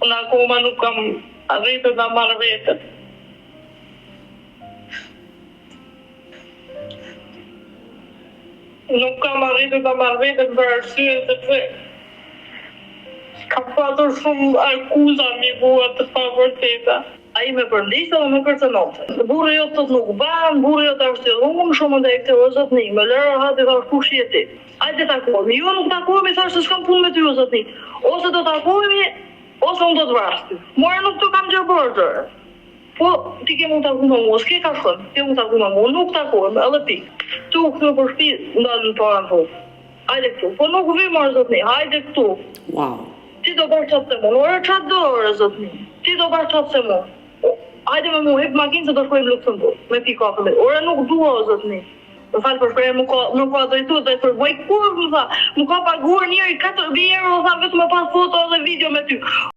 Unë akoma nuk kam arritur ta marr veten. Nuk kam arritur ta marr veten për arsye sepse kam patur shumë akuza mbi mua të pavërteta. Ai më përndiste dhe më kërcënonte. Burri jot thot nuk ban, burri jot është i rrugën, shumë ndaj këtë o zotni, më lëra hati thash kush je ti? Hajde takohemi. Jo nuk takohemi, thash se s'kam punë me ty o zotni. Ose do takohemi, ose unë do të vrash ty. More nuk të kam gjë bërë. Po, ti ke mund të taku me mua, s'ke ka shkon, ti mund të taku me mua, nuk takohem, edhe pik. Tu këtu për shtëpi, ndalën para në fund. Hajde këtu, po nuk vi marë zotni, hajde këtu. Wow. Ti do bërë qatë se mu, ore qatë dorë zotni, ti do bërë qatë se mu. Hajde me mu, hip makinë se do shkojmë Luksemburg, me pi kafën. Ore nuk dua o zotni. Më falë për shprehje, nuk ka drejtuar dhe për boj kur, më tha, më ka paguar njëri 4.000 euro, tha vetëm me pas foto dhe video me ty.